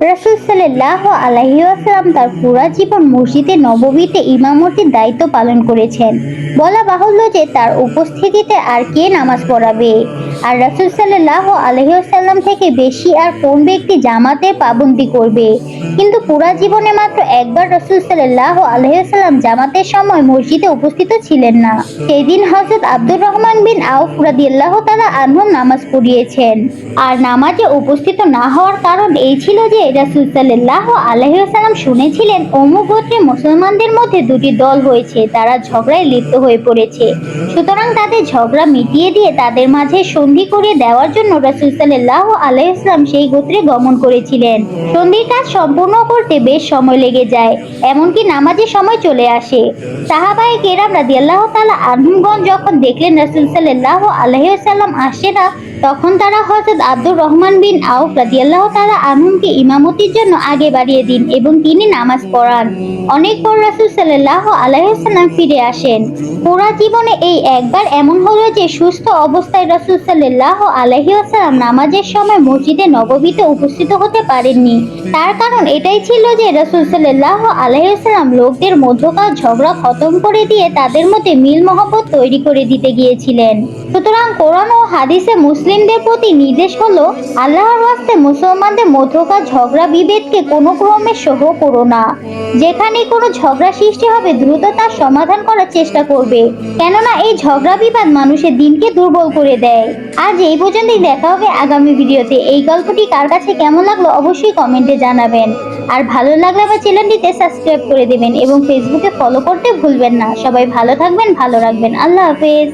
রাসূল সাল্লাল্লাহু আলাইহি ওয়াসাল্লাম তার পুরা জীবন মসজিদে নববীতে ইমামতির দায়িত্ব পালন করেছেন। বলা বাহুল্য যে তার উপস্থিতিতে আর কে নামাজ পড়াবে, আর রাসূল সাল্লাল্লাহু আলাইহি ওয়াসাল্লাম থেকে বেশি আর কোন ব্যক্তি জামাতে পাবন্দি করবে। কিন্তু পুরা জীবনে মাত্র একবার রাসূল সাল্লাল্লাহু আলাইহি ওয়াসাল্লাম জামাতের সময় মসজিদে উপস্থিত ছিলেন না। সেদিন হযরত আব্দুর রহমান বিন আউফ রাদিয়াল্লাহু তাআলা আনহু নামাজ পড়িয়েছেন। আর নামাজে উপস্থিত না হওয়ার কারণ এই ছিল যে রাসূল সাল্লাল্লাহু আলাইহি ওয়াসাল্লাম শুনেছিলেন অমুক গোত্রের মুসলমানদের মধ্যে দুটি দল হয়েছে, তারা ঝগড়ায় লিপ্ত হয়ে পড়েছে। সুতরাং তাদের ঝগড়া মিটিয়ে দিয়ে তাদের মাঝে সন্ধি করে দেওয়ার জন্য রাসূল সাল্লাল্লাহু আলাইহি ওয়াসাল্লাম সেই গোত্রে গমন করেছিলেন। সন্ধির কাজ সম্পূর্ণ করতে বেশ সময় লেগে যায়, এমনকি নামাজের সময় চলে আসে। সাহাবায়ে কেরাম রাদিয়াল্লাহু তাআলা আনহুগণ যখন দেখলেন রাসূল সাল্লাল্লাহু আলাইহি ওয়াসাল্লাম আসছে না, তখন তারা হযরত আব্দুর রহমান বিন আউফ রাদিয়াল্লাহু তাআলা আনহুকে ইমামতির জন্য আগে বাড়িয়ে দিন এবং তিনি নামাজ পড়ান। অনেক পর রাসূল সাল্লাল্লাহু আলাইহি ওয়াসাল্লাম ফিরে আসেন। পুরা জীবনে এই একবার এমন হলো যে সুস্থ অবস্থায় রাসূল সাল্লাল্লাহু আলাইহি ওয়াসাল্লাম নামাজের সময় মসজিদে নববীতে উপস্থিত হতে পারেননি। তার কারণ এটাই ছিল যে রাসূল সাল্লাল্লাহু আলাইহি ওয়াসাল্লাম লোকদের মধ্যকার ঝগড়া খতম করে দিয়ে তাদের মধ্যে মিল মহব্বত তৈরি করে দিতে গিয়েছিলেন। সুতরাং কোরআন ও হাদিসে মুসলিমদের প্রতি নির্দেশ হলো, আল্লাহর ওয়াস্তে মুসলমানদের মধ্যকার ঝগড়া বিভেদকে কোনো ক্রমে সহ করো না। যেখানে কোনো ঝগড়া সৃষ্টি হবে দ্রুত তার সমাধান করার চেষ্টা করবে, কেননা এই ঝগড়া বিবাদ মানুষের দিনকে দুর্বল করে দেয়। আজ এই পর্যন্তই, দেখা হবে আগামী ভিডিওতে। এই গল্পটি কার কাছে কেমন লাগলো অবশ্যই কমেন্টে জানাবেন। আর ভালো লাগলে আমার চ্যানেলটিতে সাবস্ক্রাইব করে দেবেন এবং ফেসবুকে ফলো করতে ভুলবেন না। সবাই ভালো থাকবেন, ভালো রাখবেন। আল্লাহ হাফেজ।